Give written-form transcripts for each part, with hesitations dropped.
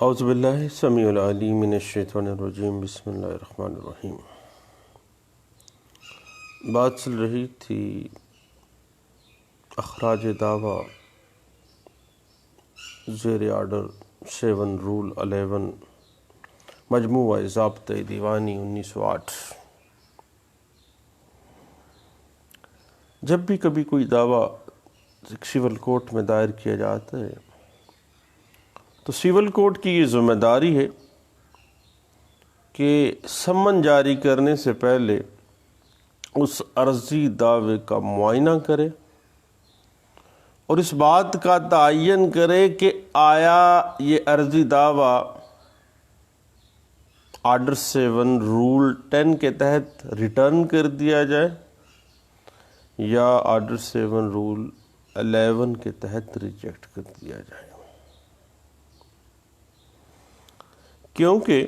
اعوذ باللہ السمیع العلیم من الشیطان الرجیم بسم اللہ الرحمن الرحیم۔ بات چل رہی تھی اخراج دعویٰ زیر آرڈر 7 رول 11 مجموعہ ضابطۂ دیوانی 1908۔ جب بھی کبھی کوئی دعویٰ سول کورٹ میں دائر کیا جاتا ہے تو سول کورٹ کی یہ ذمہ داری ہے کہ سمن جاری کرنے سے پہلے اس عرضی دعوے کا معائنہ کرے اور اس بات کا تعین کرے کہ آیا یہ عرضی دعویٰ آرڈر 7 رول 10 کے تحت ریٹرن کر دیا جائے یا آرڈر 7 رول 11 کے تحت ریجیکٹ کر دیا جائے، کیونکہ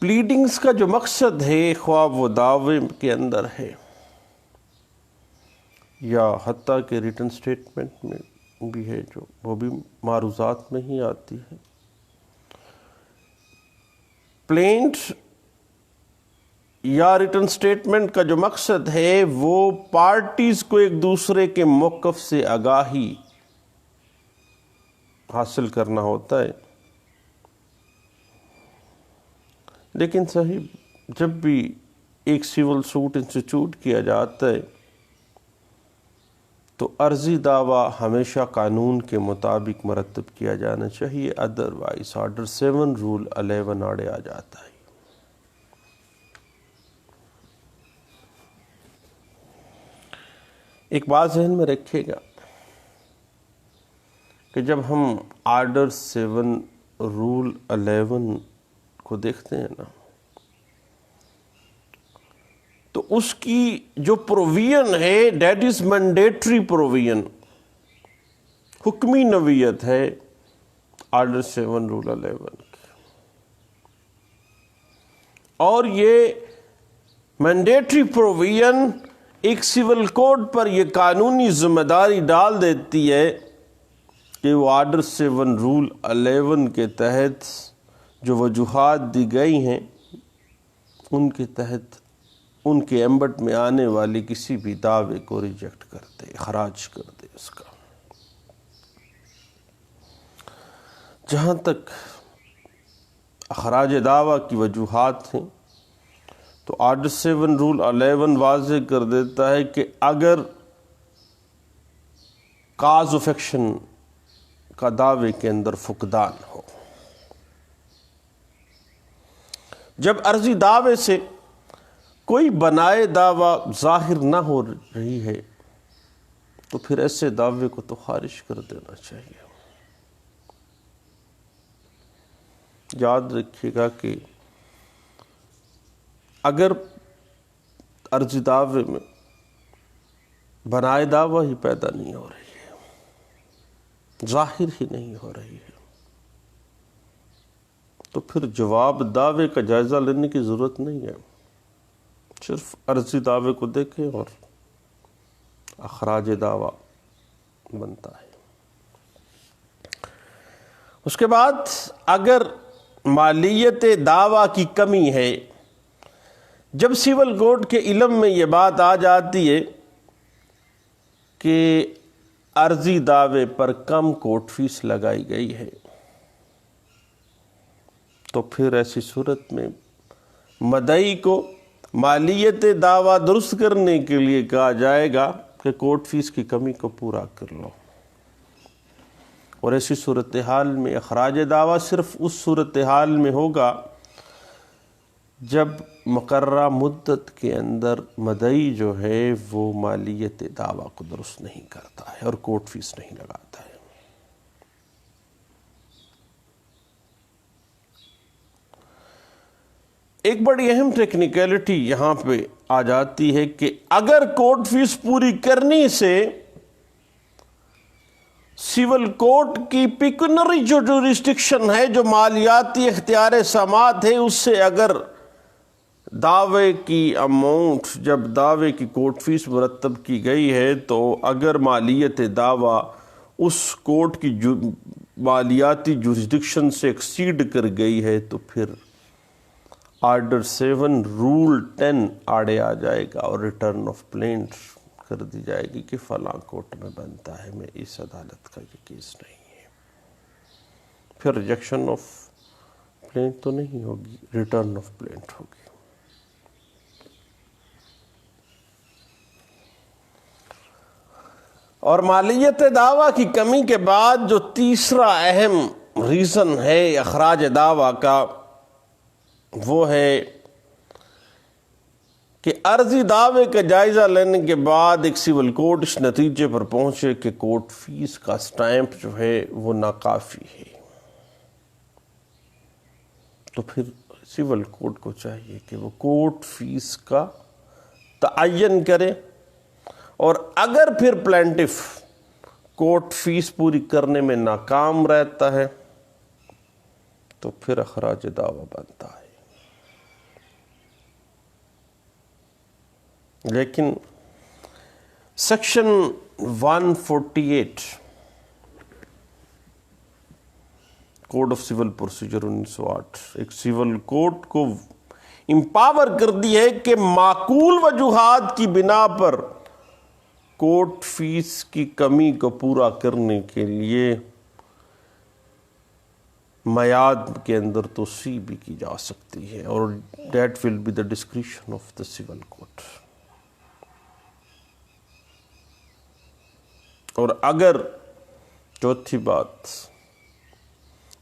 پلیڈنگز کا جو مقصد ہے خواہ وہ دعوے کے اندر ہے یا حتیٰ کہ ریٹن سٹیٹمنٹ میں بھی ہے، جو وہ بھی معروضات میں ہی آتی ہے، پلینٹ یا ریٹن سٹیٹمنٹ کا جو مقصد ہے وہ پارٹیز کو ایک دوسرے کے موقف سے آگاہی حاصل کرنا ہوتا ہے۔ لیکن صاحب، جب بھی ایک سول سوٹ انسٹیٹیوٹ کیا جاتا ہے تو عرضی دعویٰ ہمیشہ قانون کے مطابق مرتب کیا جانا چاہیے، ادروائز آرڈر 7 رول 11 آڑے آ جاتا ہے۔ ایک بات ذہن میں رکھیے گا کہ جب ہم آرڈر 7 رول 11 کو دیکھتے ہیں نا، تو اس کی جو پروویژن ہے دیٹ از مینڈیٹری پروویژن، حکمی نوعیت ہے آرڈر 7 رول 11 کی، اور یہ مینڈیٹری پروویژن ایک سول کوڈ پر یہ قانونی ذمہ داری ڈال دیتی ہے کہ وہ آرڈر 7 رول 11 کے تحت جو وجوہات دی گئی ہیں ان کے تحت ان کے ایمبٹ میں آنے والے کسی بھی دعوے کو ریجیکٹ کر دے، خراج کر دے اس کا۔ جہاں تک اخراج دعویٰ کی وجوہات ہیں تو آرڈر 7 رول 11 واضح کر دیتا ہے کہ اگر کاز آف ایکشن کا دعوے کے اندر فقدان ہو، جب عرضی دعوے سے کوئی بنائے دعویٰ ظاہر نہ ہو رہی ہے تو پھر ایسے دعوے کو تو خارج کر دینا چاہیے۔ یاد رکھیے گا کہ اگر عرضی دعوے میں بنائے دعویٰ ہی پیدا نہیں ہو رہی ہے، ظاہر ہی نہیں ہو رہی ہے، تو پھر جواب دعوے کا جائزہ لینے کی ضرورت نہیں ہے، صرف عرضی دعوے کو دیکھیں اور اخراج دعویٰ بنتا ہے۔ اس کے بعد اگر مالیت دعویٰ کی کمی ہے، جب سول کوڈ کے علم میں یہ بات آ جاتی ہے کہ عرضی دعوے پر کم کورٹ فیس لگائی گئی ہے، تو پھر ایسی صورت میں مدعی کو مالیت دعویٰ درست کرنے کے لیے کہا جائے گا کہ کورٹ فیس کی کمی کو پورا کر لو، اور ایسی صورتحال میں اخراج دعویٰ صرف اس صورتحال میں ہوگا جب مقررہ مدت کے اندر مدعی جو ہے وہ مالیت دعویٰ کو درست نہیں کرتا ہے اور کورٹ فیس نہیں لگاتا ہے۔ ایک بڑی اہم ٹیکنیکلٹی یہاں پہ آ جاتی ہے کہ اگر کورٹ فیس پوری کرنے سے سول کورٹ کی پیکونری جو جورسڈکشن ہے، جو مالیاتی اختیار سماعت ہے، اس سے اگر دعوے کی اماؤنٹ، جب دعوے کی کورٹ فیس مرتب کی گئی ہے تو اگر مالیت دعویٰ اس کورٹ کی مالیاتی جورسڈکشن سے ایکسیڈ کر گئی ہے تو پھر آرڈر 7 رول 10 آڑے آ جائے گا اور ریٹرن آف پلینٹ کر دی جائے گی کہ فلاں کورٹ میں بنتا ہے، میں اس عدالت کا یہ کیس نہیں ہے، پھر ریجیکشن آف پلینٹ تو نہیں ہوگی، ریٹرن آف پلینٹ ہوگی۔ اور مالیت دعویٰ کی کمی کے بعد جو تیسرا اہم ریزن ہے اخراج دعویٰ کا، وہ ہے کہ عرضی دعوے کا جائزہ لینے کے بعد ایک سول کورٹ اس نتیجے پر پہنچے کہ کورٹ فیس کا سٹیمپ جو ہے وہ ناکافی ہے، تو پھر سول کورٹ کو چاہیے کہ وہ کورٹ فیس کا تعین کرے، اور اگر پھر پلینٹف کورٹ فیس پوری کرنے میں ناکام رہتا ہے تو پھر اخراج دعویٰ بنتا ہے۔ لیکن section 148 code of civil procedure 1908 ایک سول کورٹ کو امپاور کر دی ہے کہ معقول وجوہات کی بنا پر کورٹ فیس کی کمی کو پورا کرنے کے لیے میعاد کے اندر توسیع بھی کی جا سکتی ہے، اور that will be the discretion of the civil court. اور اگر چوتھی بات،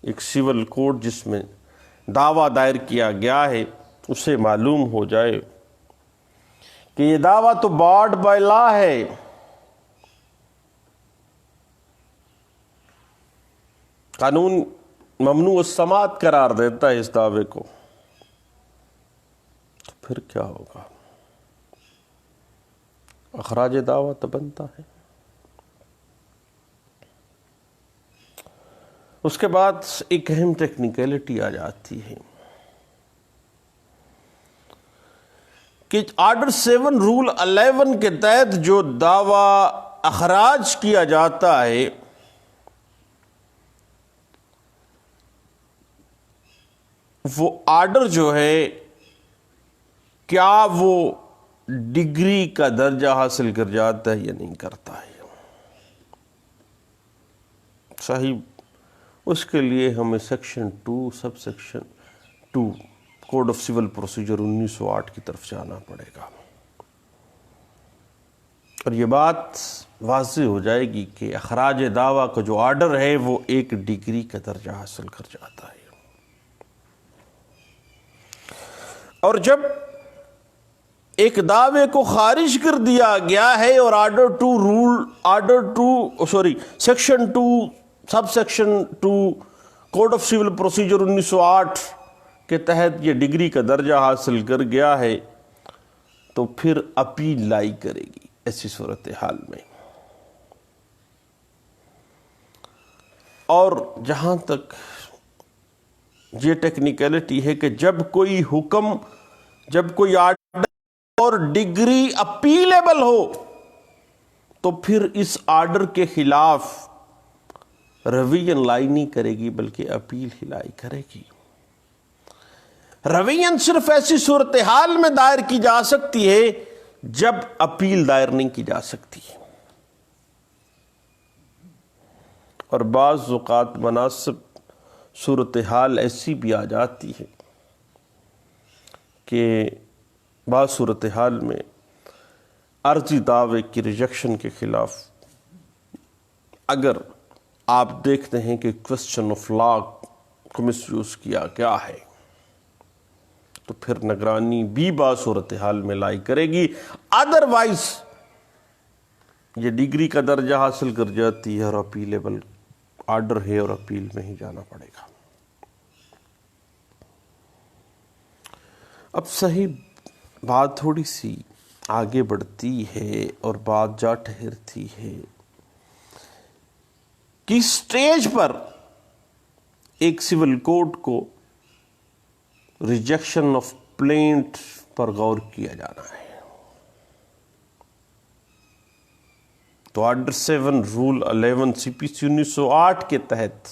ایک سول کورٹ جس میں دعویٰ دائر کیا گیا ہے اسے معلوم ہو جائے کہ یہ دعویٰ تو بارڈ بائی لا ہے، قانون ممنوع السماعت قرار دیتا ہے اس دعوے کو، تو پھر کیا ہوگا؟ اخراج دعویٰ تو بنتا ہے۔ اس کے بعد ایک اہم ٹیکنیکلٹی آ جاتی ہے کہ آرڈر 7 رول 11 کے تحت جو دعویٰ اخراج کیا جاتا ہے وہ آرڈر جو ہے کیا وہ ڈگری کا درجہ حاصل کر جاتا ہے یا نہیں کرتا ہے۔ صحیح، اس کے لیے ہمیں section 2 sub section 2 code of civil procedure 1908 کی طرف جانا پڑے گا، اور یہ بات واضح ہو جائے گی کہ اخراج دعویٰ کا جو آرڈر ہے وہ ایک ڈگری کا درجہ حاصل کر جاتا ہے۔ اور جب ایک دعوے کو خارج کر دیا گیا ہے اور section 2 sub section 2 code of civil procedure 1908 کے تحت یہ ڈگری کا درجہ حاصل کر گیا ہے تو پھر اپیل لائی کرے گی ایسی صورتحال میں۔ اور جہاں تک یہ ٹیکنیکلٹی ہے کہ جب کوئی حکم، جب کوئی آرڈر اور ڈگری اپیلیبل ہو تو پھر اس آرڈر کے خلاف روین لائی نہیں کرے گی بلکہ اپیل ہی لائی کرے گی۔ روین صرف ایسی صورتحال میں دائر کی جا سکتی ہے جب اپیل دائر نہیں کی جا سکتی، اور بعض اوقات مناسب صورتحال ایسی بھی آ جاتی ہے کہ بعض صورتحال میں عرضی دعوے کی ریجیکشن کے خلاف اگر آپ دیکھتے ہیں کہ کوسچن آف لا کو مس یوز کیا گیا ہے تو پھر نگرانی بھی بعض صورتحال میں لائی کرے گی، ادروائز یہ ڈگری کا درجہ حاصل کر جاتی ہے اور اپیلیبل آرڈر ہے اور اپیل میں ہی جانا پڑے گا۔ اب صحیح بات تھوڑی سی آگے بڑھتی ہے اور بات جا ٹھہرتی ہے کہ سٹیج پر ایک سول کورٹ کو ریجیکشن آف پلینٹ پر غور کیا جانا ہے۔ تو آرڈر 7 رول 11 سی پی سی 1908 کے تحت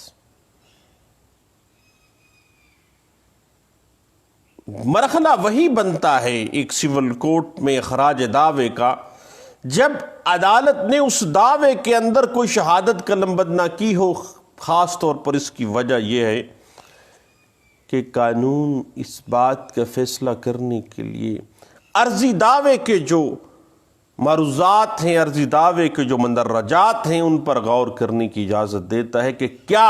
مرحلہ وہی بنتا ہے ایک سول کورٹ میں اخراج دعوے کا جب عدالت نے اس دعوے کے اندر کوئی شہادت قلمبند نہ کی ہو. خاص طور پر اس کی وجہ یہ ہے کہ قانون اس بات کا فیصلہ کرنے کے لیے عرضی دعوے کے جو معروضات ہیں، عرضی دعوے کے جو مندرجات ہیں، ان پر غور کرنے کی اجازت دیتا ہے کہ کیا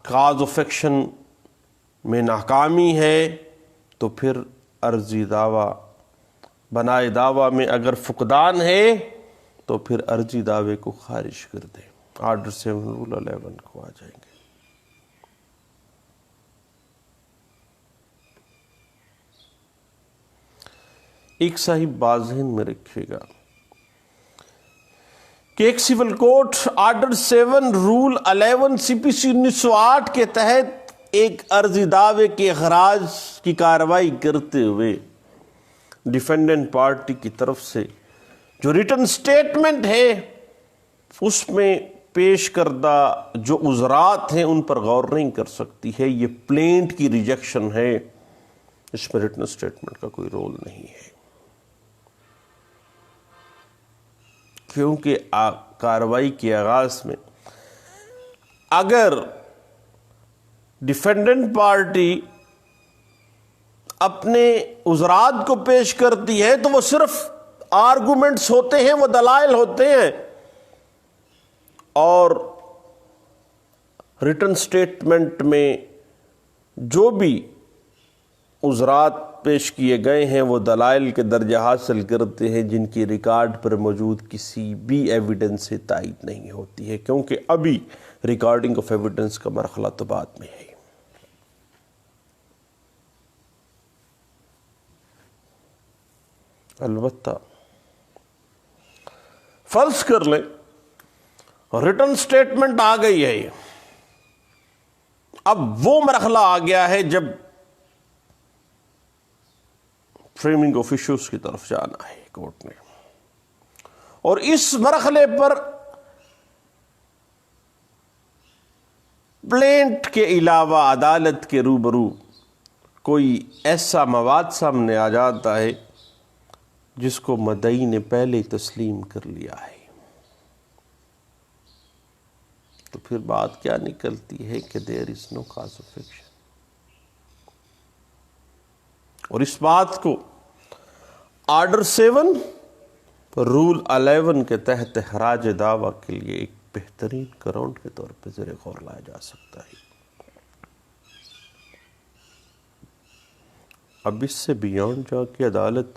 کاز آف ایکشن میں ناکامی ہے تو پھر عرضی دعویٰ بنائے دعویٰ میں اگر فقدان ہے تو پھر عرضی دعوے کو خارج کر دیں. آرڈر 7 رول 11 کو آ جائیں گے. ایک صاحب بات ذہن میں رکھیے گا کہ ایک سول کورٹ آرڈر 7 رول 11 سی پی سی 1908 کے تحت ایک عرضی دعوے کے اخراج کی کارروائی کرتے ہوئے ڈیفینڈنٹ پارٹی کی طرف سے جو ریٹن سٹیٹمنٹ ہے اس میں پیش کردہ جو عذرات ہیں ان پر غور نہیں کر سکتی ہے. یہ پلینٹ کی ریجیکشن ہے، اس میں ریٹن سٹیٹمنٹ کا کوئی رول نہیں ہے، کیونکہ کارروائی کے آغاز میں اگر ڈیفینڈنٹ پارٹی اپنے عذرات کو پیش کرتی ہے تو وہ صرف آرگومنٹس ہوتے ہیں، وہ دلائل ہوتے ہیں، اور ریٹن سٹیٹمنٹ میں جو بھی عذرات پیش کیے گئے ہیں وہ دلائل کے درجہ حاصل کرتے ہیں جن کی ریکارڈ پر موجود کسی بھی ایویڈنس سے تائید نہیں ہوتی ہے، کیونکہ ابھی ریکارڈنگ آف ایویڈنس کا مرحلہ تو بعد میں ہے. البتہ فرض کر لیں ریٹن سٹیٹمنٹ آ گئی ہے، اب وہ مرحلہ آ گیا ہے جب فریمنگ آف ایشوز کی طرف جانا ہے کورٹ نے، اور اس مرحلے پر پلینٹ کے علاوہ عدالت کے روبرو کوئی ایسا مواد سامنے آ جاتا ہے جس کو مدعی نے پہلے تسلیم کر لیا ہے، تو پھر بات کیا نکلتی ہے کہ دیر از نو کاز آف ایکشن. اور اس بات کو آرڈر 7 رول 11 کے تحت اخراج دعویٰ کے لیے ایک بہترین گراؤنڈ کے طور پہ زیر غور لایا جا سکتا ہے. اب اس سے بیانڈ جا کے عدالت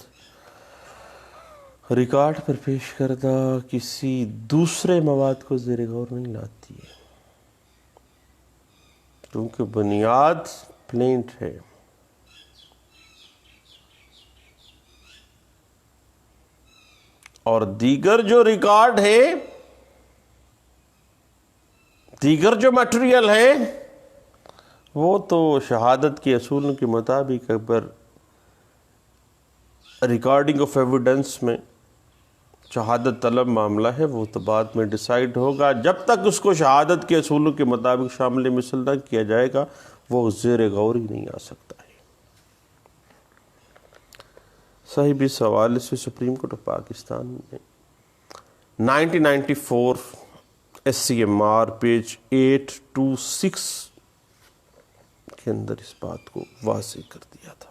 ریکارڈ پر پیش کردہ کسی دوسرے مواد کو زیر غور نہیں لاتی ہے، کیونکہ بنیاد پلینٹ ہے. اور دیگر جو ریکارڈ ہے، دیگر جو میٹیریل ہے، وہ تو شہادت کے اصولوں کے مطابق اگر ریکارڈنگ آف ایویڈنس میں شہادت طلب معاملہ ہے وہ تو بعد میں ڈیسائیڈ ہوگا. جب تک اس کو شہادت کے اصولوں کے مطابق شامل مثل نہ کیا جائے گا وہ زیر غور ہی نہیں آ سکتا ہے. صاحب اس حوالے سے سپریم کورٹ آف پاکستان نے 1994 SCMR پیج 826 کے اندر اس بات کو واضح کر دیا تھا.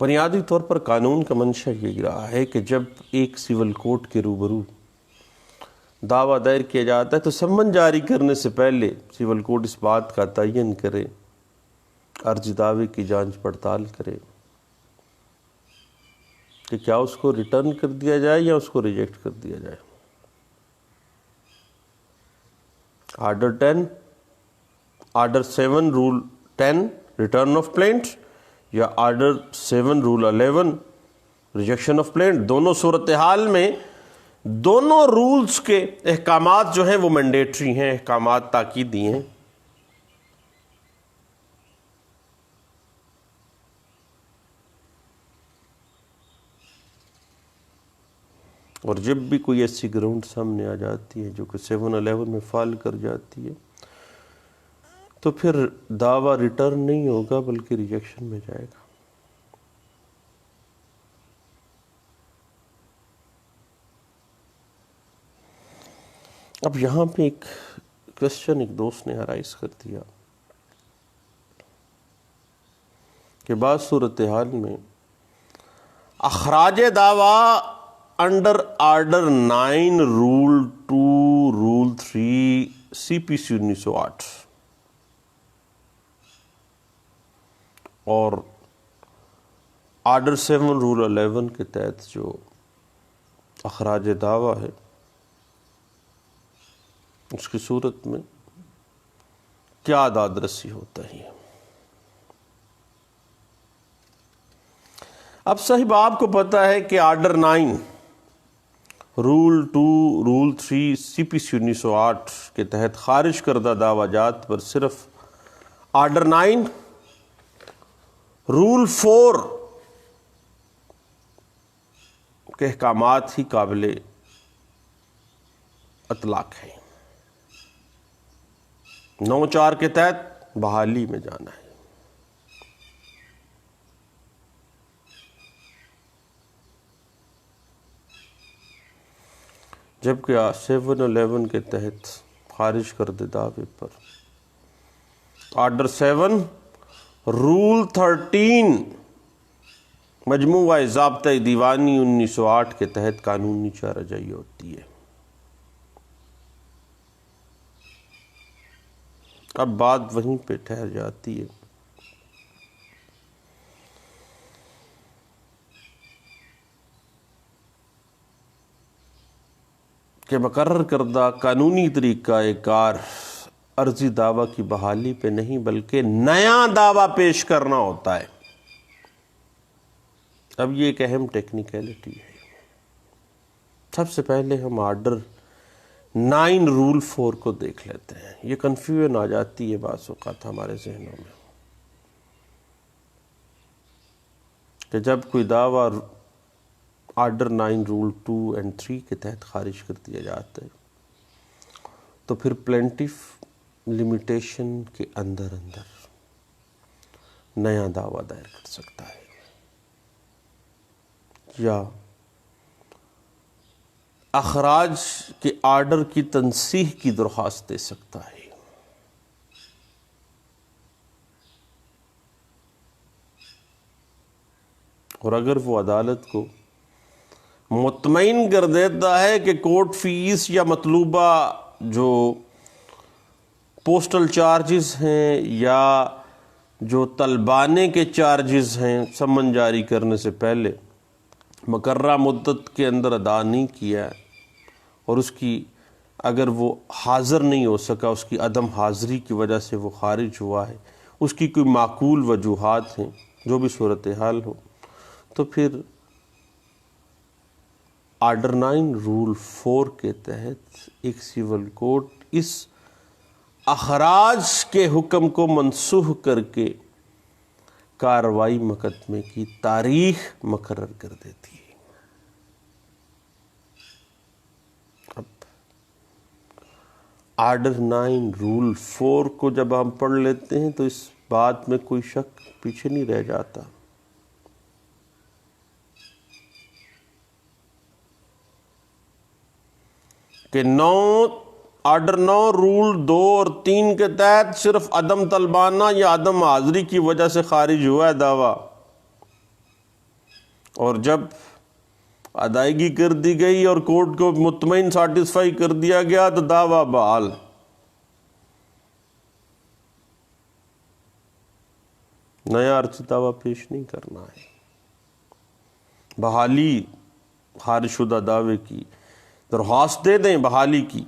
بنیادی طور پر قانون کا منشا یہ رہا ہے کہ جب ایک سول کورٹ کے روبرو دعویٰ دائر کیا جاتا ہے تو سمن جاری کرنے سے پہلے سول کورٹ اس بات کا تعین کرے، عرضی دعوے کی جانچ پڑتال کرے کہ کیا اس کو ریٹرن کر دیا جائے یا اس کو ریجیکٹ کر دیا جائے. Order 7 rule 10 return of plaint یا order 7 rule 11 rejection of plaint, دونوں صورتحال میں دونوں رولز کے احکامات جو ہیں وہ مینڈیٹری ہیں، احکامات تاکیدی ہیں. اور جب بھی کوئی ایسی گراؤنڈ سامنے آ جاتی ہے جو کہ 7-11 میں فال کر جاتی ہے تو پھر دعویٰ ریٹرن نہیں ہوگا بلکہ ریجیکشن میں جائے گا۔ اب یہاں پہ ایک کوشچن ایک دوست نے ارائز کر دیا کہ بعض صورتحال میں اخراج دعویٰ under order 9 rule 2 rule 3 CPC 1908 اور آرڈر 7 رول 11 کے تحت جو اخراج دعویٰ ہے اس کی صورت میں کیا داد رسی ہوتا ہے۔ اب صاحب آپ کو پتہ ہے کہ آرڈر 9 رول 2 رول 3 CPC 1908 کے تحت خارج کردہ دعویٰ جات پر صرف آرڈر 9 رول 4 کے احکامات ہی قابل اطلاق ہیں۔ 9-4 کے تحت بحالی میں جانا ہے۔ جبکہ 7-11 کے تحت خارج کردہ دعوے پر آرڈر 7 رول 13 مجموعہ ضابطۂ دیوانی 1908 کے تحت قانونی چارہ جائی ہوتی ہے۔ اب بات وہیں پہ ٹھہر جاتی ہے کہ مقرر کردہ قانونی طریقہ کار عرضی دعویٰ کی بحالی پہ نہیں بلکہ نیا دعویٰ پیش کرنا ہوتا ہے۔ اب یہ ایک اہم ٹیکنیکلٹی ہے۔ سب سے پہلے ہم آرڈر 9 رول 4 کو دیکھ لیتے ہیں۔ یہ کنفیوژن آ جاتی ہے بعض اوقات ہمارے ذہنوں میں کہ جب کوئی دعویٰ آرڈر 9 رول 2 and 3 کے تحت خارج کر دیا جاتا ہے تو پھر پلینٹیف لمیٹیشن کے اندر نیا دعویٰ دائر کر سکتا ہے یا اخراج کے آرڈر کی تنسیح کی درخواست دے سکتا ہے۔ اور اگر وہ عدالت کو مطمئن کر دیتا ہے کہ کورٹ فیس یا مطلوبہ جو پوسٹل چارجز ہیں یا جو طلبانے کے چارجز ہیں سمن جاری کرنے سے پہلے مقررہ مدت کے اندر ادا نہیں کیا ہے اور اس کی اگر وہ حاضر نہیں ہو سکا، اس کی عدم حاضری کی وجہ سے وہ خارج ہوا ہے، اس کی کوئی معقول وجوہات ہیں، جو بھی صورتحال ہو، تو پھر آرڈر 9 رول 4 کے تحت ایک سیول کورٹ اس اخراج کے حکم کو منسوخ کر کے کارروائی مقدمے کی تاریخ مقرر کر دیتی ہے۔ اب آرڈر 9 رول 4 کو جب ہم پڑھ لیتے ہیں تو اس بات میں کوئی شک پیچھے نہیں رہ جاتا کہ آرڈر 9 رول 2 اور 3 کے تحت صرف عدم طلبانہ یا عدم حاضری کی وجہ سے خارج ہوا ہے دعویٰ، اور جب ادائیگی کر دی گئی اور کورٹ کو مطمئن سیٹسفائی کر دیا گیا تو دعویٰ بحال۔ نیا عرضی دعویٰ پیش نہیں کرنا ہے۔ بحالی خارج شدہ دعوے کی درخواست دے دیں بحالی کی،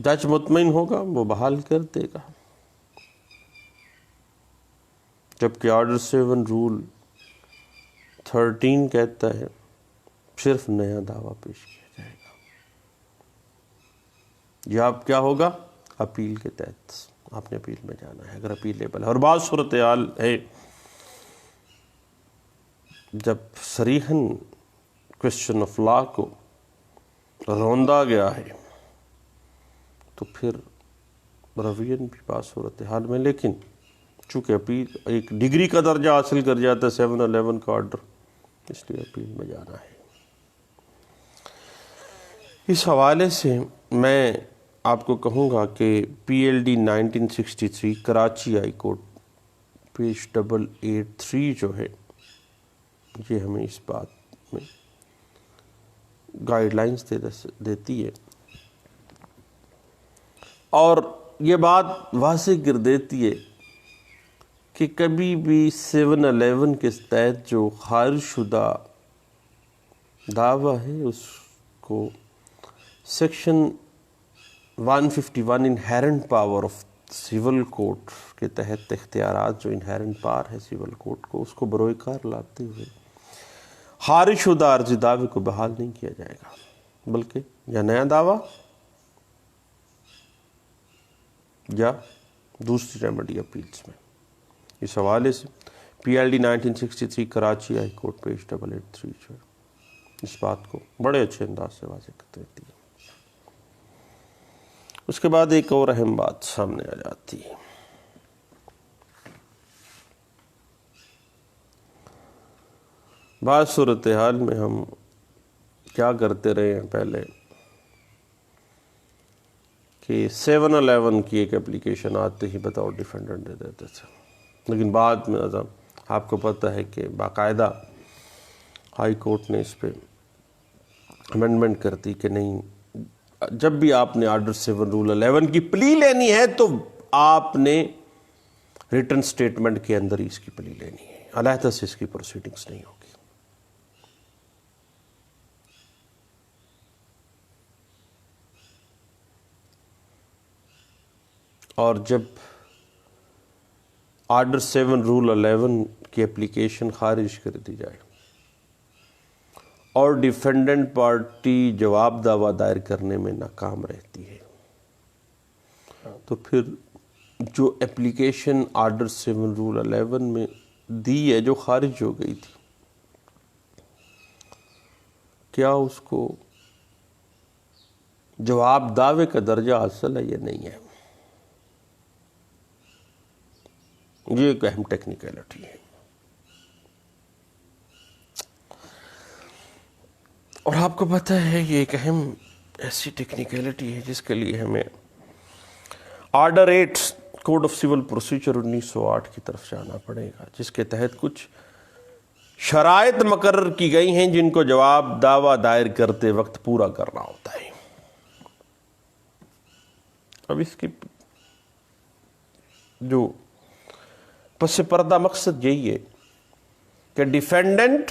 جج مطمئن ہوگا وہ بحال کر دے گا۔ جبکہ آرڈر 7 رول 13 کہتا ہے صرف نیا دعویٰ پیش کیا جائے گا۔ یہ آپ کیا ہوگا؟ اپیل کے تحت آپ نے اپیل میں جانا ہے اگر اپیلیبل ہے۔ اور بعض صورتحال ہے جب صریحاً کوسچن آف لا کو روندا گیا ہے تو پھر روین بھی پاس صورتحال میں، لیکن چونکہ اپیل ایک ڈگری کا درجہ حاصل کر جاتا ہے 711 کا آرڈر، اس لیے اپیل میں جانا ہے۔ اس حوالے سے میں آپ کو کہوں گا کہ P L D 1963 Karachi high court page 883 جو ہے یہ ہمیں اس بات میں گائیڈ لائنز دیتی ہے، اور یہ بات واضح کر دیتی ہے کہ کبھی بھی 711 کے تحت جو خارج شدہ دعویٰ ہے اس کو section 151 inherent power of civil code کے تحت اختیارات جو انہیرنٹ پاور ہے سول کوڈ کو، اس کو بروئے کار لاتے ہوئے خارج شدہ عرضی دعوے کو بحال نہیں کیا جائے گا، بلکہ یا نیا دعویٰ یا دوسری ریمیڈی اپیلز میں۔ اس حوالے سے P L D 1963 Karachi high court page 883 جو اس بات کو بڑے اچھے انداز سے واضح کر دیتی ہے۔ اس کے بعد ایک اور اہم بات سامنے آ جاتی ہے، بعض صورتحال میں ہم کیا کرتے رہے ہیں پہلے کہ 711 کی ایک اپلیکیشن آتے ہی بطور ڈیفینڈنٹ دے دیتے تھے، لیکن بعد میں آپ کو پتہ ہے کہ باقاعدہ ہائی کورٹ نے اس پہ امینڈمنٹ کر دی کہ نہیں، جب بھی آپ نے آرڈر 7 رول 11 کی پلی لینی ہے تو آپ نے ریٹن سٹیٹمنٹ کے اندر ہی اس کی پلی لینی ہے، علیحدہ سے اس کی پروسیڈنگز نہیں ہوگی۔ اور جب آرڈر 7 رول 11 کی اپلیکیشن خارج کر دی جائے اور ڈیفینڈنٹ پارٹی جواب دعویٰ دائر کرنے میں ناکام رہتی ہے تو پھر جو اپلیکیشن آرڈر 7 رول 11 میں دی ہے جو خارج ہو گئی تھی، کیا اس کو جواب دعوے کا درجہ حاصل ہے یا نہیں ہے؟ یہ ایک اہم ٹیکنیکلٹی ہے، اور آپ کو پتہ ہے یہ ایک اہم ایسی ٹیکنیکلٹی ہے جس کے لیے ہمیں order 8 code of civil procedure 1908 کی طرف جانا پڑے گا، جس کے تحت کچھ شرائط مقرر کی گئی ہیں جن کو جواب دعویٰ دائر کرتے وقت پورا کرنا ہوتا ہے۔ اب اس کی جو پس پردہ مقصد یہی ہے کہ ڈیفینڈنٹ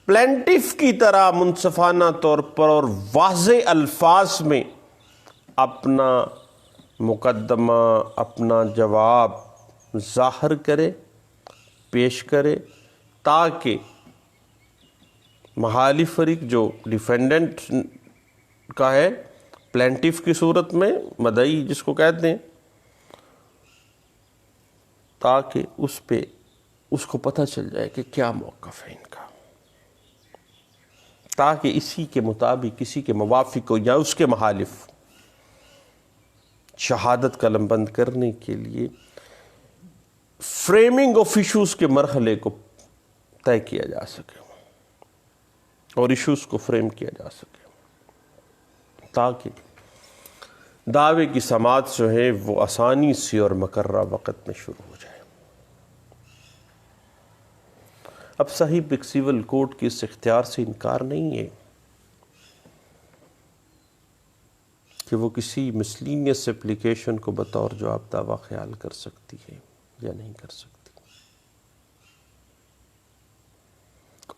پلینٹف کی طرح منصفانہ طور پر اور واضح الفاظ میں اپنا مقدمہ، اپنا جواب ظاہر کرے، پیش کرے، تاکہ مخالف فریق جو ڈیفینڈنٹ کا ہے پلینٹف کی صورت میں مدعی جس کو کہتے ہیں، تاکہ اس کو پتہ چل جائے کہ کیا موقف ہے ان کا، تاکہ اسی کے مطابق کسی کے موافق ہو یا اس کے مخالف شہادت قلم بند کرنے کے لیے فریمنگ آف ایشوز کے مرحلے کو طے کیا جا سکے اور ایشوز کو فریم کیا جا سکے، تاکہ دعوے کی سماعت جو ہے وہ آسانی سے اور مقررہ وقت میں شروع ہو جائے۔ اب صاحب ایک سول کوڈ کی اس اختیار سے انکار نہیں ہے کہ وہ کسی مسلینیس اپلیکیشن کو بطور جواب دعویٰ خیال کر سکتی ہے یا نہیں کر سکتی،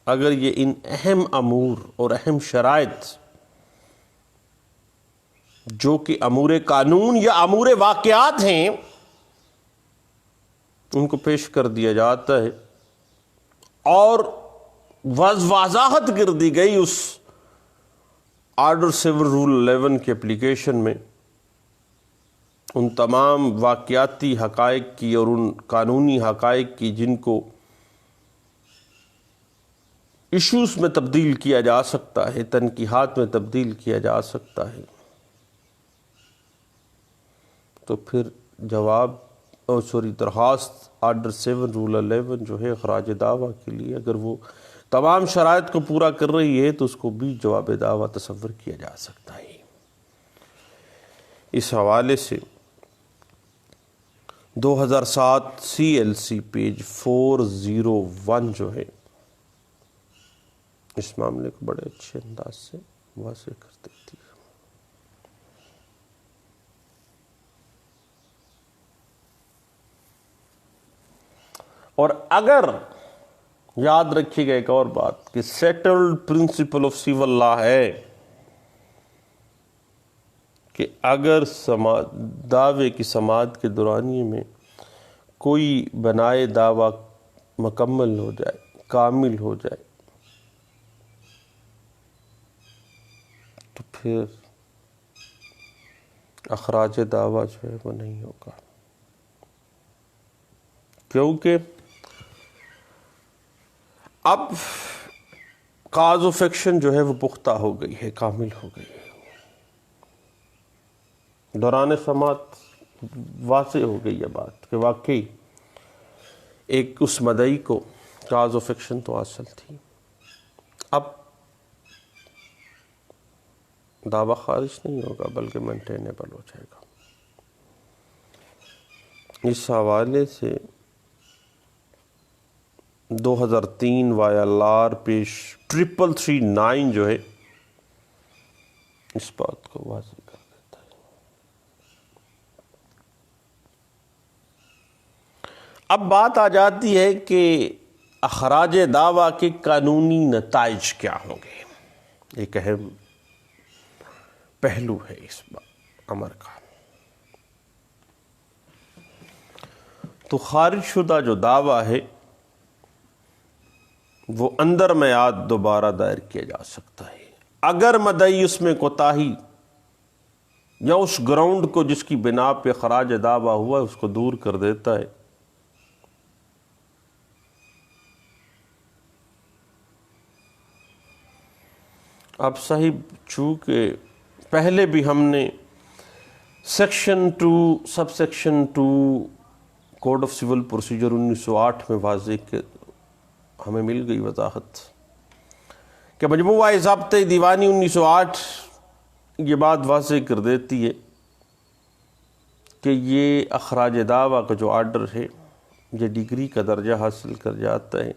اگر یہ ان اہم امور اور اہم شرائط جو کہ امور قانون یا امور واقعات ہیں ان کو پیش کر دیا جاتا ہے اور وضاحت کر دی گئی اس آرڈر 7 رول 11 کے اپلیکیشن میں ان تمام واقعاتی حقائق کی اور ان قانونی حقائق کی جن کو ایشوز میں تبدیل کیا جا سکتا ہے، تنقیحات میں تبدیل کیا جا سکتا ہے، تو پھر درخواست آرڈر 7 رول 11 جو ہے خراج دعویٰ کے لیے، اگر وہ تمام شرائط کو پورا کر رہی ہے تو اس کو بھی جواب دعویٰ تصور کیا جا سکتا ہے۔ اس حوالے سے 2007 CLC پیج 401 جو ہے اس معاملے کو بڑے اچھے انداز سے واضح کر دیتی ہے۔ اور اگر یاد رکھیے گا ایک اور بات کہ settled principle of civil law ہے کہ اگر دعوے کی سماعت کے دورانیے میں کوئی بنائے دعویٰ مکمل ہو جائے، کامل ہو جائے، تو پھر اخراج دعویٰ جو ہے وہ نہیں ہوگا، کیونکہ اب کاز آف ایکشن جو ہے وہ پختہ ہو گئی ہے، کامل ہو گئی ہے، دوران سماعت واضح ہو گئی ہے بات کہ واقعی ایک اس مدعی کو کاز آف ایکشن تو حاصل تھی، اب دعویٰ خارج نہیں ہوگا بلکہ مینٹینیبل ہو جائے گا۔ اس حوالے سے 2003 YLR پیج 3339 جو ہے اس بات کو واضح کر دیتا ہے۔ اب بات آ جاتی ہے کہ اخراج دعویٰ کے قانونی نتائج کیا ہوں گے، ایک اہم پہلو ہے اس امر کا۔ تو خارج شدہ جو دعویٰ ہے وہ اندر میعاد دوبارہ دائر کیا جا سکتا ہے، اگر مدعی اس میں کوتاہی یا اس گراؤنڈ کو جس کی بنا پہ خراج دعویٰ ہوا ہے اس کو دور کر دیتا ہے، اب صاحب چونکہ پہلے بھی ہم نے section 2 sub section 2 code of civil procedure 1908 میں واضح کہ ہمیں مل گئی وضاحت کہ مجموعہ ضابطۂ دیوانی 1908 یہ بات واضح کر دیتی ہے کہ یہ اخراج دعویٰ کا جو آرڈر ہے یہ ڈگری کا درجہ حاصل کر جاتا ہے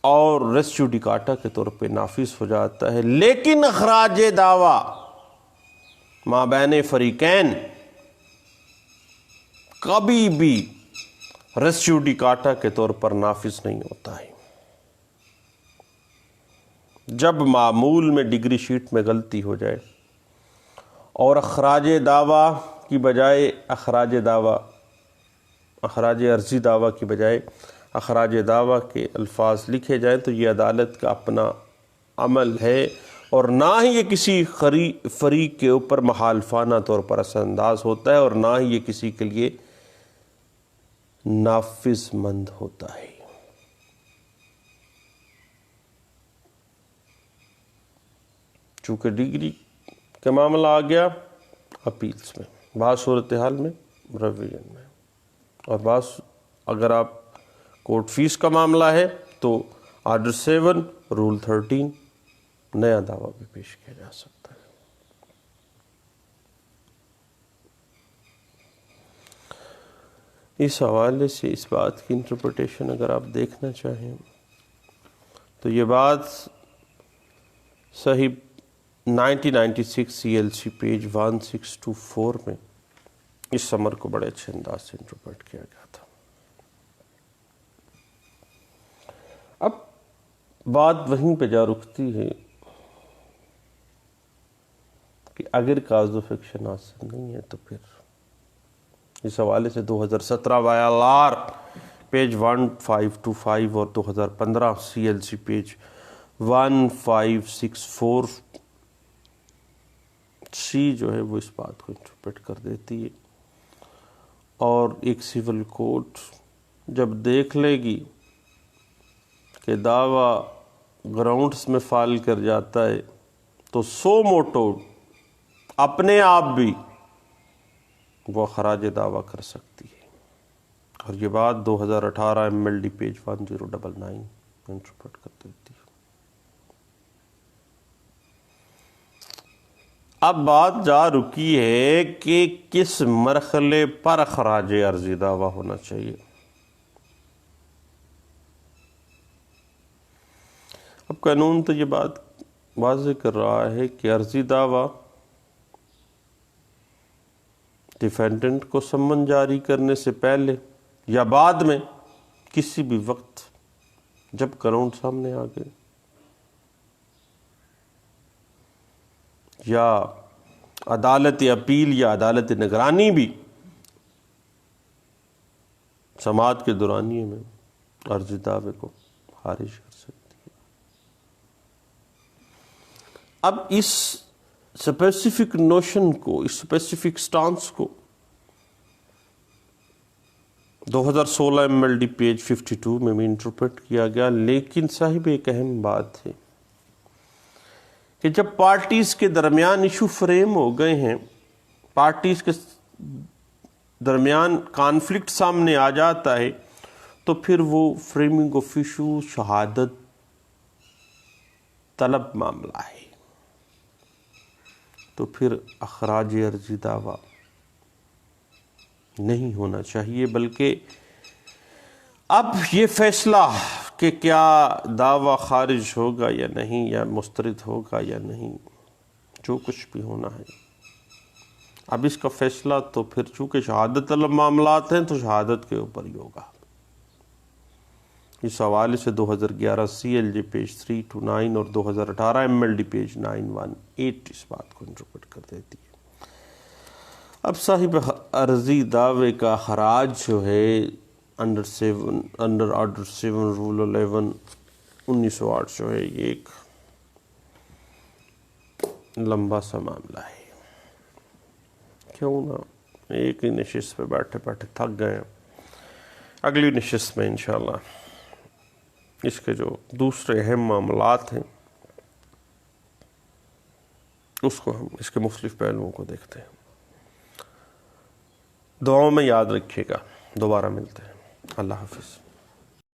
اور ریس جوڈیکاٹا کے طور پہ نافذ ہو جاتا ہے، لیکن اخراج دعویٰ مابین فریقین کبھی بھی ریس جوڈیکاٹا کے طور پر نافذ نہیں ہوتا ہے۔ جب معمول میں ڈگری شیٹ میں غلطی ہو جائے اور اخراج دعویٰ کی بجائے اخراج عرضی دعویٰ کی بجائے اخراج دعویٰ کے الفاظ لکھے جائیں تو یہ عدالت کا اپنا عمل ہے اور نہ ہی یہ کسی فریق کے اوپر مخالفانہ طور پر اثر انداز ہوتا ہے اور نہ ہی یہ کسی کے لیے نافذ مند ہوتا ہے۔ چونکہ ڈگری کا معاملہ آ گیا اپیلز میں، بعض صورتحال میں ریویژن میں، اور بعض اگر آپ کورٹ فیس کا معاملہ ہے تو آرڈر 7 رول 13 نیا دعویٰ بھی پیش کیا جا سکتا ہے۔ اس حوالے سے اس بات کی انٹرپریٹیشن اگر آپ دیکھنا چاہیں تو یہ بات صحیح 1996 CLC پیج 1624 میں اس سمر کو بڑے اچھے انداز سے انٹرپریٹ کیا گیا تھا۔ اب بات وہیں پہ جا رکتی ہے کہ اگر کاز آف ایکشن حاصل نہیں ہے تو پھر اس حوالے سے 2017 YLR پیج 1525 اور 2015 CLC پیج 1564 C جو ہے وہ اس بات کو انٹرپریٹ کر دیتی ہے، اور ایک سول کورٹ جب دیکھ لے گی کہ دعویٰ گراؤنڈس میں فائل کر جاتا ہے تو سو موٹو اپنے آپ بھی وہ خراج دعویٰ کر سکتی ہے. اور یہ بات 2018 MLD پیج 1099 انٹرپریٹ کر دیتی ہے. اب بات جا رکی ہے کہ کس مرحلے پر خراج عرضی دعویٰ ہونا چاہیے. اب قانون تو یہ بات واضح کر رہا ہے کہ عرضی دعویٰ ڈیفینڈنٹ کو سمن جاری کرنے سے پہلے یا بعد میں کسی بھی وقت جب گراؤنڈ سامنے آ گئے یا عدالت اپیل یا عدالت نگرانی بھی سماعت کے دورانیے میں عرضی دعوے کو خارج کر سکتی ہے. اب اس اسپیسیفک نوشن کو، اس اسپیسیفک سٹانس کو 2016 MLD پیج 52 میں بھی انٹرپریٹ کیا گیا. لیکن صاحب ایک اہم بات ہے کہ جب پارٹیز کے درمیان ایشو فریم ہو گئے ہیں، پارٹیز کے درمیان کانفلکٹ سامنے آ جاتا ہے، تو پھر وہ فریمنگ آف ایشو شہادت طلب معاملہ ہے. تو پھر اخراج عرضی دعویٰ نہیں ہونا چاہیے، بلکہ اب یہ فیصلہ کہ کیا دعویٰ خارج ہوگا یا نہیں، یا مسترد ہوگا یا نہیں، جو کچھ بھی ہونا ہے، اب اس کا فیصلہ تو پھر چونکہ شہادت طلب معاملات ہیں تو شہادت کے اوپر ہی ہوگا. اس حوالے سے 2011 CLJ پیج 329 اور 2018 MLD پیج 918 اس بات کو انٹرپریٹ کر دیتی ہے. اب صاحب عرضی دعوے کا خراج جو ہے انڈر آرڈر 7 رول 11 1908 جو ہے یہ ایک لمبا سا معاملہ ہے. کیوں نہ ایک ہی نشست پہ بیٹھے بیٹھے تھک گئے، اگلی نشست میں انشاءاللہ اس کے جو دوسرے اہم معاملات ہیں اس کو ہم اس کے مختلف پہلوؤں کو دیکھتے ہیں. دعاؤں میں یاد رکھیے گا. دوبارہ ملتے ہیں. اللہ حافظ.